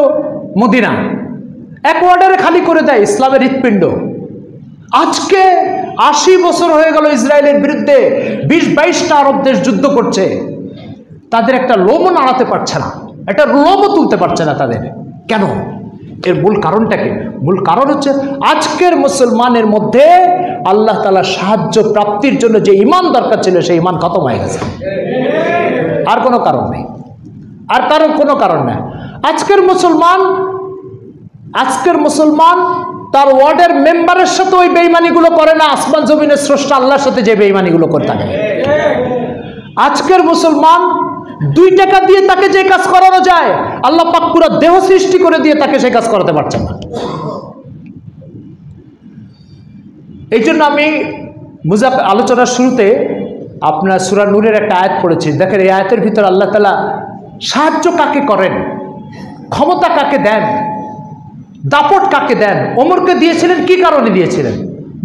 Speaker 1: মদিনা, এক ওয়ার্ডারে খালি করে দেয় ইসলামের হৃৎপিণ্ড। আজকে 80 বছর হয়ে গেল ইসরায়েলের বিরুদ্ধে 20-22টা আরব দেশ যুদ্ধ করছে, তাদের একটা লোমও নাড়াতে পারছে না, একটা লোমও তুলতে পারছে না তাদের। কেন? এর মূল কারণটা কি? মূল কারণ হচ্ছে আজকের মুসলমানের মধ্যে আল্লাহ তাআলার সাহায্য প্রাপ্তির জন্য যে ঈমান দরকার ছিল সেই ঈমান খতম হয়ে গেছে। আর কোনো কারণ নেই, আর কোনো কারণ নেই। আজকের মুসলমান তার ওয়ার্ডের মেম্বারের সাথে ওই বেঈমানিগুলো করে না, আসমান জমিনের স্রষ্টা আল্লাহর সাথে যে বেঈমানিগুলো করে থাকে। আজকের মুসলমান 2 টাকা দিয়ে তাকে যে কাজ করানো যায়, আল্লাহ পাক পুরো দেহ সৃষ্টি করে দিয়ে তাকে সেই কাজ করাতে পারছেন না। এই জন্য আমি আলোচনার শুরুতে আপনার সূরা নূরের একটা আয়াত পড়েছি। দেখেন এই আয়াতের ভিতর আল্লাহ তাআলা সাহায্য কাকে করেন, ক্ষমতা কাকে দেন, দাপট কাকে দেন, ওমরকে দিয়েছিলেন কি কারণে দিয়েছিলেন,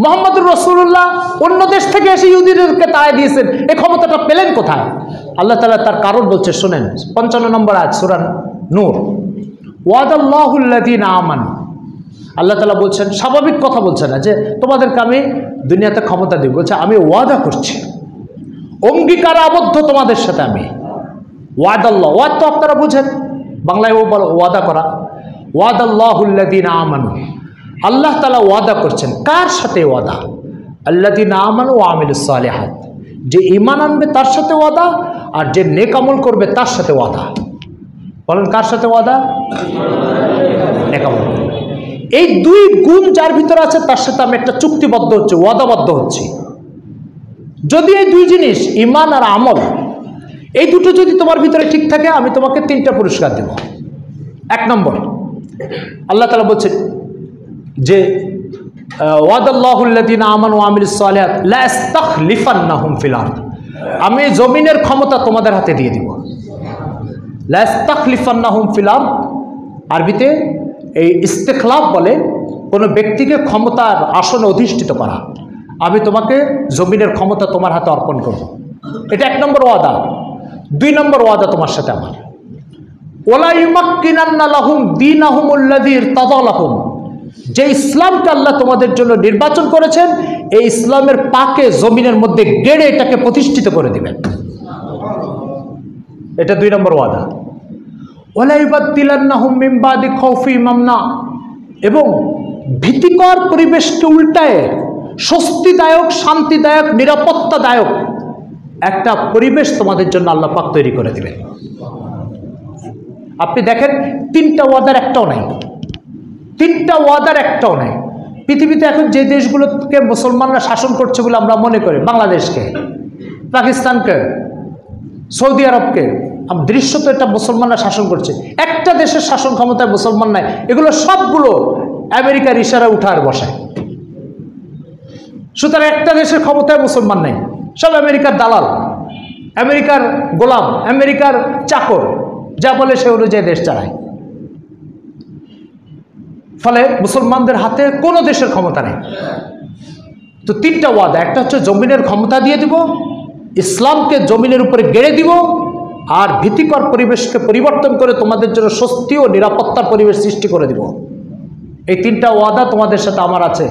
Speaker 1: মুহাম্মদুর রাসূলুল্লাহ অন্য দেশ থেকে এসে ইহুদিদেরকে তাড়িয়ে দিয়েছেন, এই ক্ষমতাটা পেলেন কোথায়? আল্লাহ তাআলা তার কারণ বলছে, শুনেন 55 নম্বর আয়াত সূরা নূর। ওয়াদাল্লাহুল্লাযীনা আমানু, আল্লাহ তাআলা বলছেন, স্বাভাবিক কথা বলছে না যে তোমাদেরকে আমি দুনিয়াতে ক্ষমতা দিব, বলছে আমি ওয়াদা করছি, অঙ্গীকার আবদ্ধ তোমাদের সাথে আমি। ওয়াদাল্লাহ, ওয়াদ তো আপনারা বুঝেন, বাংলায় ওয়াদা করা। ওয়াদাল্লাহুল্লাযীনা আমানু, আল্লাহ তাআলা ওয়াদা করছেন, কার সাথে ওয়াদা? আল্লাযীনা আমানু ওয়া আমিলুস সালিহাত, যে ঈমান আনবে তার সাথে ওয়াদা, আর যে নেক আমল করবে তার সাথে ওয়াদা। বলেন কার সাথে ওয়াদা? নেক আমল। এই 2 গুণ যার ভিতরে আছে তার সাথে আমি একটা চুক্তিবদ্ধ হচ্ছে, ওয়াদাবদ্ধ হচ্ছি। যদি এই 2 জিনিস ঈমান আর আমল, এই দুটো যদি তোমার ভিতরে ঠিক থাকে, আমি তোমাকে 3টা পুরস্কার দেব। 1 নম্বর, আল্লাহ তাআলা বলছেন যে ওয়াদাল্লাহুল্লাযীনা আমানু ওয়া আমিলুস সালিহাত লা ইস্তাখলিফান্নাহুম ফিল আরদ, আমি জমিনের ক্ষমতা তোমাদের হাতে দিয়ে দিব। লা ইস্তাখলিফান্নাহুম ফিল আরদ, আরবিতে এই ইস্তিখলাফ বলে কোনো ব্যক্তিকে ক্ষমতার আসনে অধিষ্ঠিত করা। আমি তোমাকে জমিনের ক্ষমতা তোমার হাতে অর্পণ করব, এটা 1 নম্বর ওয়াদা। 2 নম্বর ওয়াদা তোমার সাথে আমার, ওয়ালা ইউমাক্কিনান্না লাহুম দীনাহুমুল্লাযী ইরতাদা লাহুম, যে ইসলামকে আল্লাহ তোমাদের জন্য নির্বাচন করেছেন, এই ইসলামের পাকে জমিনের মধ্যে গেড়ে এটাকে প্রতিষ্ঠিত করে দিবেন। এটা 2 নম্বর ওয়াদা। ওয়ালা ইউবাদদিলান্নাহুম মিন বাদি খাউফিহিম আমনা, এবং ভীতিকর পরিবেশকে উল্টায় স্বস্তিদায়ক, শান্তিদায়ক, নিরাপত্তাদায়ক একটা পরিবেশ তোমাদের জন্য আল্লাহ পাক তৈরি করে দিবেন। আপনি দেখেন 3টা ওয়াদার একটাও নাই, 3টা ওয়াদার একটাও নাই। পৃথিবীতে এখন যে দেশগুলোকে মুসলমানরা শাসন করছে বলে আমরা মনে করি, বাংলাদেশকে, পাকিস্তানকে, সৌদি আরবকে, দৃশ্যত এটা মুসলমানরা শাসন করছে। একটা দেশের শাসন ক্ষমতায় মুসলমান নাই, এগুলো সবগুলো আমেরিকার ইশারায় উঠার বসায়। সুতরাং একটা দেশের ক্ষমতায় মুসলমান নেই, সব আমেরিকার দালাল, আমেরিকার গোলাম, আমেরিকার চাকর, যা বলে সে অনুযায়ী দেশ চালায়। ফলে মুসলমানদের হাতে কোনো দেশের ক্ষমতা নেই। তো 3টা ওয়াদা, একটা হচ্ছে জমিনের ক্ষমতা দিয়ে দিব, ইসলামকে জমিনের উপরে গেড়ে দিব, আর ভীতিকর পরিবেশকে পরিবর্তন করে তোমাদের জন্য স্বস্তি ও নিরাপত্তার পরিবেশ সৃষ্টি করে দিব। এই 3টা ওয়াদা তোমাদের সাথে আমার আছে।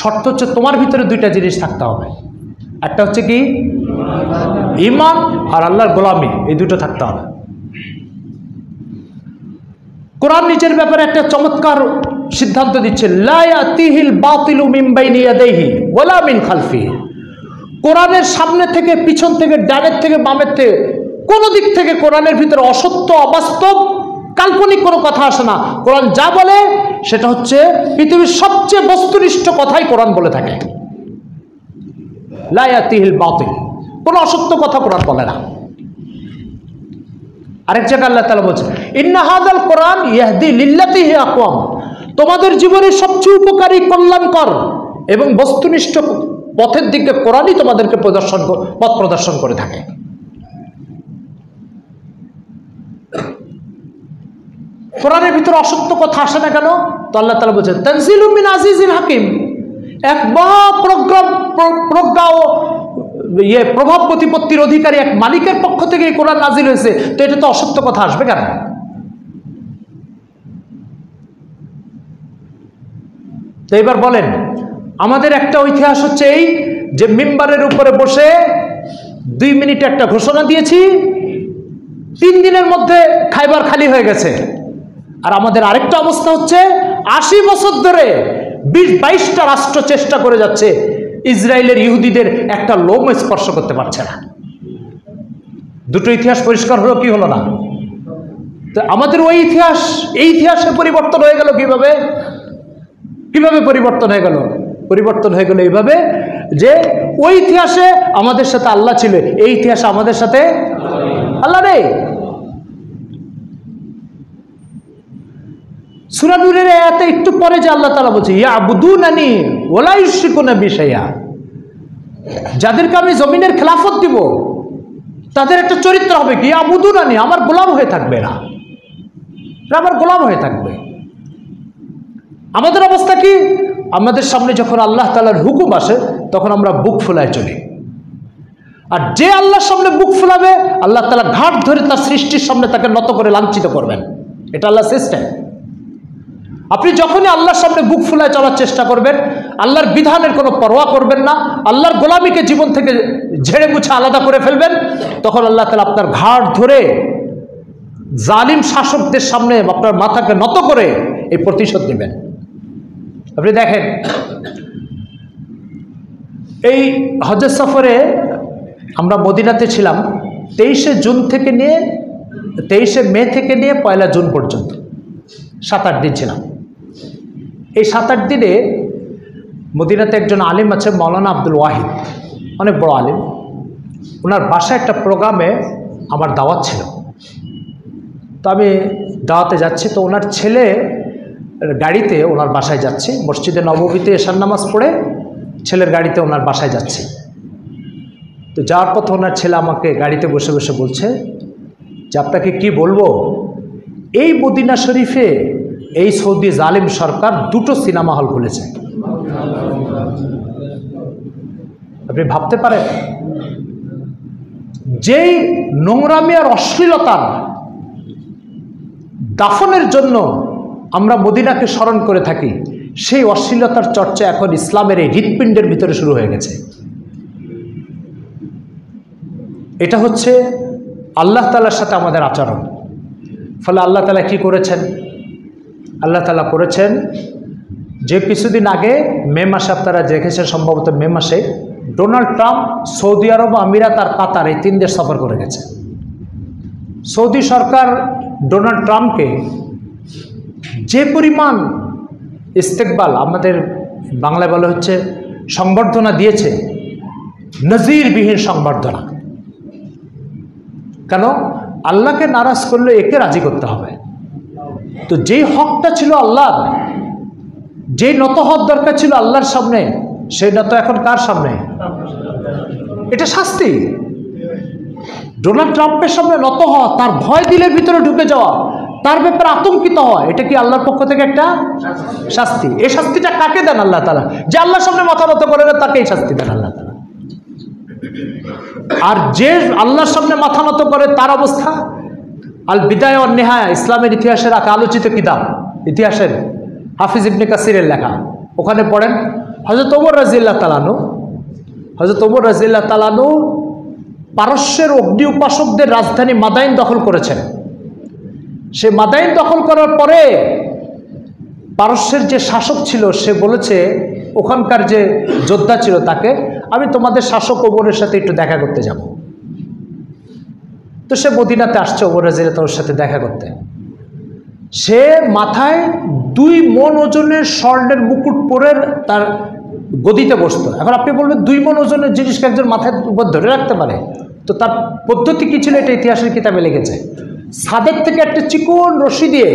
Speaker 1: শর্ত হচ্ছে তোমার ভিতরে 2টা জিনিস থাকতে হবে, একটা হচ্ছে কি ঈমান, আর আল্লাহর গোলামি, এই 2টো থাকতে হবে। কোরআন নিজের ব্যাপারে একটা চমৎকার সিদ্ধান্ত দিচ্ছে, লা ইয়াতিহিল বাতিলু মিন বাইনি ইয়াদাইহি ওয়ালা মিন খালফিহি, কোরআনের সামনে থেকে, পিছন থেকে, ডানের থেকে, বামের থেকে, কোন দিক থেকে কোরআনের ভিতরে অসত্য, অবাস্তব, কাল্পনিক কোনো কথা আসে না। কোরআন যা বলে সেটা হচ্ছে পৃথিবীর সবচেয়ে বস্তুনিষ্ঠ কথাই কোরআন বলে থাকে। লা ইয়াতিহিল বাতিল, কোনো অসত্য কথা কোরআন বলে না। আরেক জায়গায় আল্লাহ তাআলা বলছেন, ইন্না হাযাল কোরআন ইয়াহদি লিল্লাতি হিয়া আকওয়াম, তোমাদের জীবনের সবচেয়ে উপকারী, কল্যাণকর এবং বস্তুনিষ্ঠ পথের দিকে কোরআনই তোমাদেরকে পথ প্রদর্শন করে থাকে। কোরআনের ভিতরে অসত্য কথা আসে না কেন? তো আল্লাহ তাআলা বলছেন তানজিলুম মিন আজিজিল হাকিম, এক প্রজ্ঞা ও প্রভাব প্রতিপত্তির অধিকারী এক মালিকের পক্ষ থেকে এই কোরআন নাজিল হয়েছে, তো এটা তো অসত্য কথা আসবে কেন? তো এবার বলেন, আমাদের একটা ইতিহাস হচ্ছে এই যে মিম্বারের উপরে বসে 2 মিনিটে একটা ঘোষণা দিয়েছি, 3 দিনের মধ্যে খাইবার খালি হয়ে গেছে। আর আমাদের আরেকটা অবস্থা হচ্ছে 80 বছর ধরে 20-22টা রাষ্ট্র চেষ্টা করে যাচ্ছে, ইসরায়েলের ইহুদিদের একটা লোম স্পর্শ করতে পারছে না। দুটো ইতিহাস পরিষ্কার হলো কি হলো না? তো আমাদের ওই ইতিহাস, এই ইতিহাসে পরিবর্তন হয়ে গেল কিভাবে? কিভাবে পরিবর্তন হয়ে গেল? পরিবর্তন হয়ে গেল এইভাবে যে ওই ইতিহাসে আমাদের সাথে আল্লাহ ছিল, এই ইতিহাসে আমাদের সাথে আল্লাহ নেই। সূরা নূরের আয়াতে একটু পরে যে আল্লাহ তাআলা বলছে ইয়াবুদুনানি ওয়ালা ইউশরিকুনা বি শাইআ, যাদেরকে আমি জমিনের খেলাফত দিব তাদের একটা চরিত্র হবে কি ইয়াবুদুনানি, আমার গোলাম হয়ে থাকবে না, আমার গোলাম হয়ে থাকবে। আমাদের অবস্থা কি? আমাদের সামনে যখন আল্লাহ তাআলার হুকুম আসে তখন আমরা বুক ফুলায় চলি, আর যে আল্লাহর সামনে বুক ফুলাবে আল্লাহ তাআলা ঘাট ধরে তার সৃষ্টির সামনে তাকে নত করে লাঞ্ছিত করবেন। এটা আল্লাহর সিস্টেম। আপনি যখনই আল্লাহর সামনে বুক ফুলায় চলার চেষ্টা করবেন, আল্লাহর বিধানের কোনো পরোয়া করবেন না, আল্লাহর গোলামিকে জীবন থেকে ঝেড়ে মুছে আলাদা করে ফেলবেন, তখন আল্লাহ তাআলা আপনার ঘাট ধরে জালিম শাসকদের সামনে আপনার মাথাকে নত করে এই প্রতিশোধ নেবেন। আপনি দেখেন, এই হজের সফরে আমরা মদিনাতে ছিলাম 23শে মে থেকে নিয়ে 1 জুন পর্যন্ত 7-8 দিন ছিলাম। এই 7-8 দিনে মদিনাতে একজন আলিম আছে, মাওলানা আব্দুল ওয়াহিদ, অনেক বড় আলিম। ওনার বাসায় একটা প্রোগ্রামে আমার দাওয়াত ছিল। তো আমি দাওয়াতে যাচ্ছি, তো ওনার ছেলে গাড়িতে ওনার বাসায় যাচ্ছি, মসজিদে নববীতে এশার নামাজ পড়ে ছেলের গাড়িতে ওনার বাসায় যাচ্ছি। তো যাওয়ার পথে ওনার ছেলে আমাকে গাড়িতে বসে বসে বলছে যে আপনাকে কি বলবো, এই মদিনা শরীফে এই সৌদি জালিম সরকার 2টো সিনেমা হল খুলেছে। আপনি ভাবতে পারেন, যেই নোংরামি আর অশ্লীলতার দাফনের জন্য আমরা মদিনাকে স্মরণ করে থাকি, সেই অশ্লীলতার চর্চা এখন ইসলামের এই হৃৎপিণ্ডের ভিতরে শুরু হয়ে গেছে। এটা হচ্ছে আল্লাহ তাআলার সাথে আমাদের আচরণ। ফলে আল্লাহ তাআলা কি করেছেন? আল্লাহ তাআলা করেছেন যে কিছুদিন আগে মে মাসে, আপনারা দেখেছেন সম্ভবত মে মাসে, ডোনাল্ড ট্রাম্প সৌদি আরব, আমিরাত আর কাতার এই 3 দেশ সফর করে গেছে। সৌদি সরকার ডোনাল্ড ট্রাম্পকে যে পরিমাণ ইস্তেকবাল, আমাদের বাংলায় বলা হচ্ছে সংবর্ধনা দিয়েছে, নজিরবিহীন সংবর্ধনা। কেন? আল্লাহকে নারাজ করলে একে রাজি করতে হবে। তো যেই হকটা ছিল আল্লাহর, যেই নত হওয়ার দরকার ছিল আল্লাহর সামনে, সেই নত এখন কার সামনে? এটা শাস্তি। ডোনাল্ড ট্রাম্পের সামনে নত হওয়া, তার ভয় দিলের ভিতরে ঢুকে যাওয়া, তার ব্যাপারে আতঙ্কিত হওয়া, এটা কি আল্লাহর পক্ষ থেকে একটা শাস্তি? এই শাস্তিটা কাকে দেন আল্লাহ তাআলা? যে আল্লাহর সামনে মাথা নত করে না তাকে এই শাস্তি দেন আল্লাহ তাআলা। আর যে আল্লাহর সামনে মাথা নত করে তার অবস্থা, আল বিদায়া ওয়ান নিহায়া, ইসলামের ইতিহাসের এক আলোচিত কিতাব, ইতিহাসের হাফিজ ইবনে কাসিরের লেখা, ওখানে পড়েন হযরত ওমর রাদিয়াল্লাহু তাআলা আনহু, হযরত ওমর রাদিয়াল্লাহু তাআলা আনহু পারস্যের অগ্নি উপাসকদের রাজধানী মাদাইন দখল করেছেন। সে মাদাইন দখল করার পরে পারস্যের যে শাসক ছিল সে বলেছে, ওখানকার যে যোদ্ধা ছিল তাকে, আমি তোমাদের শাসক ওমরের সাথে একটু দেখা করতে যাব। তো সে মদিনাতে আসছে ওমর রাদিয়াল্লাহু তাআলার সাথে দেখা করতে। সে মাথায় 2 মণ ওজনের স্বর্ণের মুকুট পরে তার গদিতে বসতো। এখন আপনি বলবেন 2 মণ ওজনের জিনিসকে একজন মাথায় উপর ধরে রাখতে পারে? তো তার পদ্ধতি কী ছিল এটা ইতিহাসের কিতাবে লিখেছে। ছাদের থেকে একটা চিকন রশি দিয়ে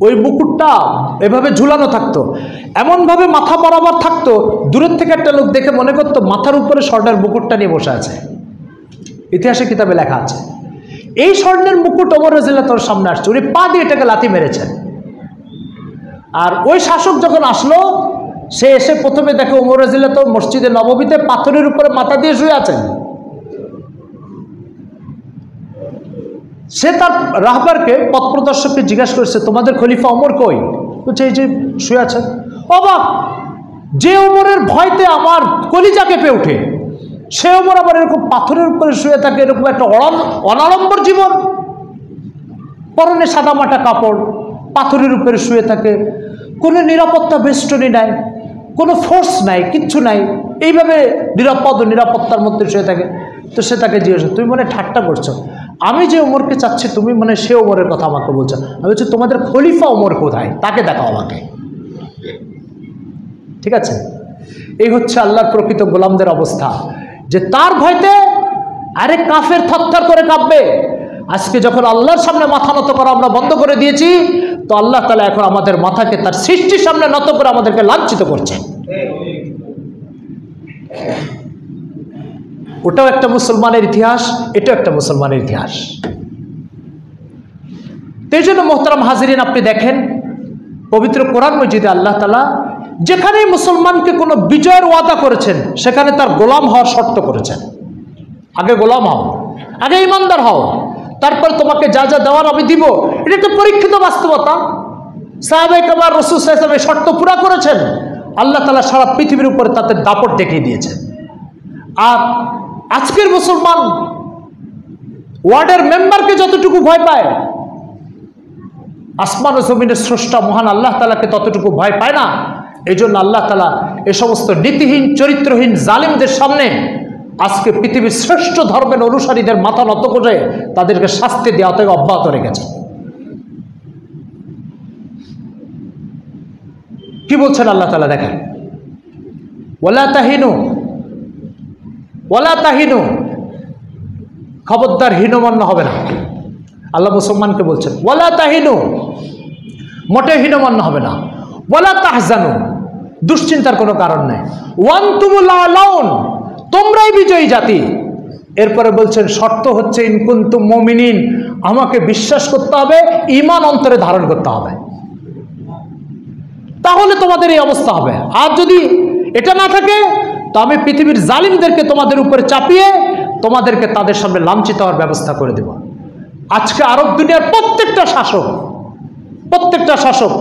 Speaker 1: ওই মুকুটটা এভাবে ঝুলানো থাকতো, এমনভাবে মাথা বরাবর থাকতো, দূরের থেকে একটা লোক দেখে মনে করতো মাথার উপরে স্বর্ণের মুকুটটা নিয়ে বসে আছে। ইতিহাসের কিতাবে লেখা আছে। এই স্বর্ণের মুকুট ওমর রাদিয়াল্লাহু তাআলার সামনে আসছে, উনি পা দিয়ে এটাকে লাথি মেরেছেন। আর ওই শাসক যখন আসলো, সে এসে প্রথমে দেখে ওমর রাদিয়াল্লাহু তাআলা মসজিদে নববীতে পাথরের উপরে মাথা দিয়ে শুয়ে আছেন। সে তার রাহবারকে, পথ প্রদর্শককে জিজ্ঞাসা করছে, তোমাদের খলিফা ওমর কই? বলছে এই যে শুয়ে আছেন। অবাক, যে ওমরের ভয়তে আমার কলিজা কেঁপে ওঠে, সে ওমর আবার এরকম পাথরের উপরে শুয়ে থাকে, এরকম একটা অনাড়ম্বর জীবন, পরনে সাদামাটা কাপড়, পাথরের উপরে শুয়ে থাকে, কোনো নিরাপত্তা বেষ্টনী নাই, কোনো ফোর্স নাই, কিচ্ছু নাই, এইভাবে নিরাপত্তার মধ্যে শুয়ে থাকে। তো সে তাকে জিজ্ঞেস, তুমি মনে ঠাট্টা করছো? আমি যে ওমরকে চাচ্ছি, তুমি মানে সে ওমরের কথা আমাকে বলছো। আমি বলছি তোমাদের খলিফা ওমর কোথায়, তাকে দেখাও আমাকে। ঠিক আছে, এই হচ্ছে আল্লাহর প্রকৃত গোলামদের অবস্থা, যে তার ভয়তে আরেক কাফের থরথর করে কাঁপবে। আজকে যখন আল্লাহর সামনে মাথা নত করা আমরা বন্ধ করে দিয়েছি, তো আল্লাহ তাআলা এখন আমাদের মাথাকে তার সৃষ্টির সামনে নত করে আমাদেরকে লাঞ্ছিত করছে। ওটাও একটা মুসলমানের ইতিহাস, এটাও একটা মুসলমানের ইতিহাস। এই জন্য মোহতারাম হাজিরিন, আপনি দেখেন পবিত্র কোরআন মজিদে আল্লাহ তাআলা যেখানেই মুসলমানকে কোনো বিজয়ের ওয়াদা করেছেন, সেখানে তার গোলাম হওয়ার শর্ত করেছেন। আগে গোলাম হও, আগে ইমানদার হও, তারপর তোমাকে যা যা দেওয়ার আমি দিব। এটা একটা পরীক্ষিত বাস্তবতা। সাহাবায়ে কেরাম রাসূল সাল্লাল্লাহু আলাইহি ওয়াসাল্লাম শর্ত পুরা করেছেন, আল্লাহ তাআলা সারা পৃথিবীর উপরে তাদের দাপট দেখিয়ে দিয়েছেন। আর আজকের মুসলমান ওয়ার্ডের মেম্বারকে যতটুকু ভয় পায়, আসমান ও জমিনের স্রষ্টা মহান আল্লাহ তাআলাকে ততটুকু ভয় পায় না। এই জন্য আল্লাহ তাআলা এ সমস্ত নীতিহীন, চরিত্রহীন জালিমদের সামনে আজকে পৃথিবীর শ্রেষ্ঠ ধর্মের অনুসারীদের মাথা নত করে তাদেরকে শাস্তি দেওয়া থেকে অব্যাহত রেখেছে। কি বলছেন আল্লাহ তাআলা দেখেন, ওয়ালা তাহিনু, ওয়ালা তাহিনু, খবরদার হীনমন্য হবে না। আল্লাহ মুসলমানকে বলছেন ওয়ালা তাহিনু, মোটে হীনমন্য হবে না। ওয়ালা তাহজানু, দুশ্চিন্তার কোনো কারণ নেই। ওয়ান্তুমুল আলাউন, তোমরাই বিজয়ী জাতি। এরপরে বলছেন শর্ত হচ্ছে ইন কুনতুম মুমিনিন, আমাকে বিশ্বাস করতে হবে, ঈমান অন্তরে ধারণ করতে হবে, তাহলে তোমাদের এই অবস্থা হবে। আর যদি এটা না থাকে, তো আমি পৃথিবীর জালিমদেরকে তোমাদের উপরে চাপিয়ে তোমাদেরকে তাদের সামনে লাঞ্ছিত হওয়ার ব্যবস্থা করে দেব। আজকে আরব দুনিয়ার প্রত্যেকটা শাসক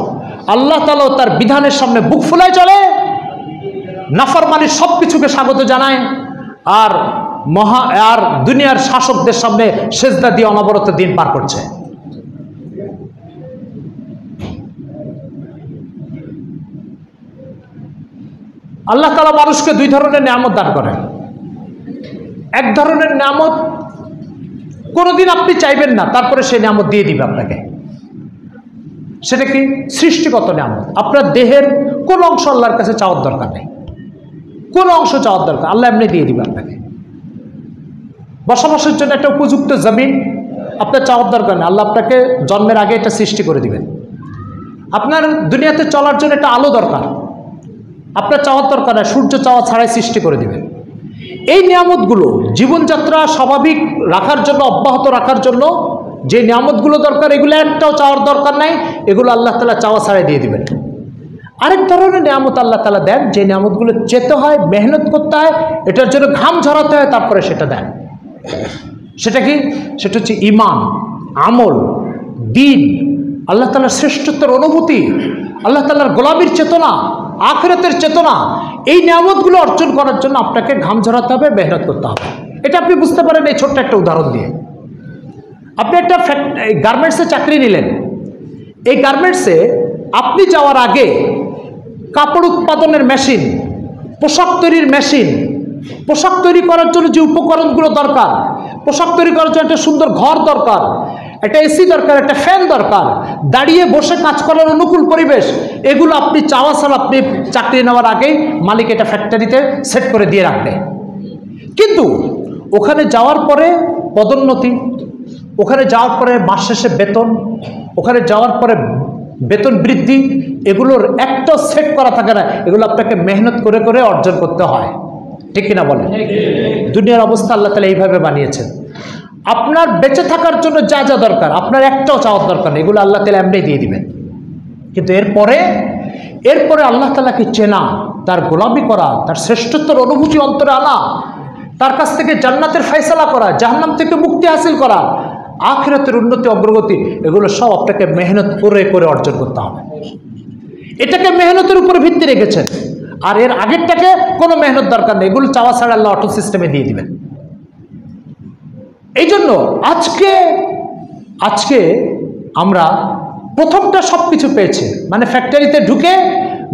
Speaker 1: আল্লাহ তাআলা তার বিধানের সামনে বুক ফুলায় চলে, নাফরমানির সব কিছুকে স্বাগত জানায়, আর দুনিয়ার শাসকদের সামনে সেজদা দিয়ে অনবরত দিন পার করছে। আল্লাহ তাআলা মানুষকে দুই ধরনের নিয়ামত দান করেন। এক ধরনের নিয়ামত কোনোদিন আপনি চাইবেন না, তারপরে সেই নিয়ামত দিয়ে দিবে আপনাকে। সেটা কি? সৃষ্টিগত নিয়ামত। আপনার দেহের কোন অংশ আল্লাহর কাছে চাওয়ার দরকার নেই, কোন অংশ চাওয়ার দরকার, আল্লাহ এমনি দিয়ে দিবে আপনাকে। বসবাসের জন্য একটা উপযুক্ত জমিন আপনার চাওয়ার দরকার নেই, আল্লাহ আপনাকে জন্মের আগে এটা সৃষ্টি করে দিবেন। আপনার দুনিয়াতে চলার জন্য একটা আলো দরকার, আপনার চাওয়ার দরকার নেই, সূর্য চাওয়া ছাড়াই সৃষ্টি করে দিবেন। এই নিয়ামতগুলো জীবনযাত্রা স্বাভাবিক রাখার জন্য, অব্যাহত রাখার জন্য যে নিয়ামতগুলো দরকার, এগুলো একটাও চাওয়ার দরকার নাই, এগুলো আল্লাহ তাআলা চাওয়া ছাড়াই দিয়ে দিবেন। আরেক ধরনের নিয়ামত আল্লাহ তাআলা দেন, যে নিয়ামতগুলো চেতে হয়, মেহনত করতে হয়, এটার জন্য ঘাম ঝরাতে হয়, তারপরে সেটা দেন। সেটা কি? সেটা হচ্ছে ঈমান, আমল, দ্বীন, আল্লাহ তাআলার শ্রেষ্ঠত্বের অনুভূতি, আল্লাহ তাআলার গোলামীর চেতনা, আখিরাতের চেতনা। এই নিয়ামতগুলো অর্জন করার জন্য আপনাকে ঘাম ঝরাতে হবে, মেহনত করতে হবে। এটা আপনি বুঝতে পারেন এই ছোট্ট একটা উদাহরণ দিয়ে। আপনি একটা গার্মেন্টসে চাকরি নিলেন, এই গার্মেন্টসে আপনি যাওয়ার আগে কাপড় উৎপাদনের মেশিন, পোশাক তৈরির মেশিন, পোশাক তৈরি করার জন্য যে উপকরণগুলো দরকার, পোশাক তৈরি করার জন্য একটা সুন্দর ঘর দরকার, একটা এসি দরকার, একটা ফ্যান দরকার, দাঁড়িয়ে বসে কাজ করার অনুকূল পরিবেশ, এগুলো আপনি চাওয়া ছাড়া আপনি চাকরি নেওয়ার আগেই মালিক এটা ফ্যাক্টরিতে সেট করে দিয়ে রাখবে। কিন্তু ওখানে যাওয়ার পরে পদোন্নতি, ওখানে যাওয়ার পরে মাস শেষে বেতন, ওখানে যাওয়ার পরে বেতন বৃদ্ধি, এগুলোর একটা সেট করা থাকে না, এগুলো আপনাকে মেহনত করে করে অর্জন করতে হয়। ঠিক কিনা বলেন? দুনিয়ার অবস্থা আল্লাহ তাআলা এইভাবে বানিয়েছেন। আপনার বেঁচে থাকার জন্য যা যা দরকার আপনার একটাও চাওয়ার দরকার নেই, এগুলো আল্লাহ তাআলা এমনি দিয়ে দিবেন। কিন্তু এরপরে আল্লাহ তাআলাকে চেনা, তার গোলামি করা, তার শ্রেষ্ঠত্বের অনুভূতি অন্তরে আনা, তার কাছ থেকে জান্নাতের ফয়সালা করা, জাহান্নাম থেকে মুক্তি হাসিল করা, আখিরাতের উন্নতি অগ্রগতি, এগুলো সব আপনাকে মেহনত করে করে অর্জন করতে হবে। এটাকে মেহনতের উপর ভিত্তি রেখেছেন, আর এর আগেরটাকে কোনো মেহনত দরকার নেই, এগুলো চাওয়া ছাড়া আল্লাহ অটো সিস্টেমে দিয়ে দিবেন। এই জন্য আজকে আমরা প্রথমটা সব কিছু পেয়েছি, মানে ফ্যাক্টরিতে ঢুকে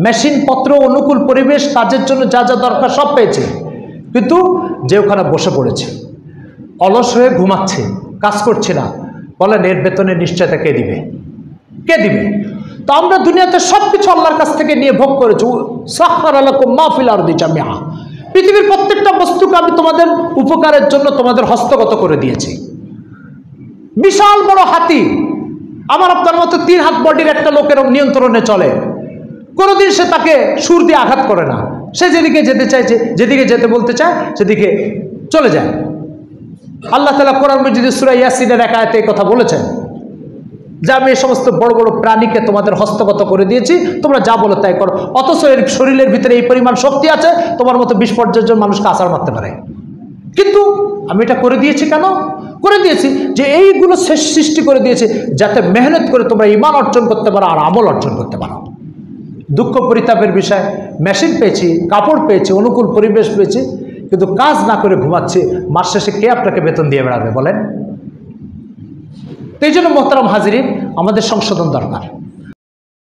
Speaker 1: মেশিনপত্র, অনুকূল পরিবেশ, কাজের জন্য যা যা দরকার সব পেয়েছে, কিন্তু যে ওখানে বসে পড়েছে, অলস হয়ে ঘুমাচ্ছে, কাজ করছে না, বলেন এর বেতনের নিশ্চয়তা কে দিবে? কে দিবে? তো আমরা দুনিয়াতে সব কিছু আল্লাহর কাছ থেকে নিয়ে ভোগ করেছি। সাখখারা লাকুম মা ফিল আরদি জামিআ, পৃথিবীর প্রত্যেকটা বস্তুকে আমি তোমাদের উপকারের জন্য তোমাদের হস্তগত করে দিয়েছি। বিশাল বড় হাতি আমার আপনার মতো 3 হাত বডির একটা লোকের নিয়ন্ত্রণে চলে, কোনোদিন সে তাকে সুর দিয়ে আঘাত করে না, সে যেদিকে যেতে চাইছে, যেদিকে যেতে বলতে চায় সেদিকে চলে যায়। আল্লাহ তাআলা কোরআন মাজিদে সূরা ইয়াসিনের এক আয়াতে এই কথা বলেছেন যে আমি এই সমস্ত বড় বড় প্রাণীকে তোমাদের হস্তগত করে দিয়েছি, তোমরা যা বলো তাই করো। অথচ এর শরীরের ভিতরে এই পরিমাণ শক্তি আছে, তোমার মতো 20-50 জন মানুষকে আছাড় মারতে পারে। কিন্তু আমি এটা করে দিয়েছি কেন? করে দিয়েছি যে এইগুলো সৃষ্টি করে দিয়েছে যাতে মেহনত করে তোমরা ঈমান অর্জন করতে পারো আর আমল অর্জন করতে পারো। দুঃখ পরিতাপের বিষয়, মেশিন পেয়েছি, কাপড় পেয়েছি, অনুকূল পরিবেশ পেয়েছি, কিন্তু কাজ না করে ঘুমাচ্ছি, মাস শেষে কে আপনাকে বেতন দিয়ে বেড়াবে বলেন? এই জন্য মোহতারাম হাজিরিন, আমাদের সংশোধন দরকার।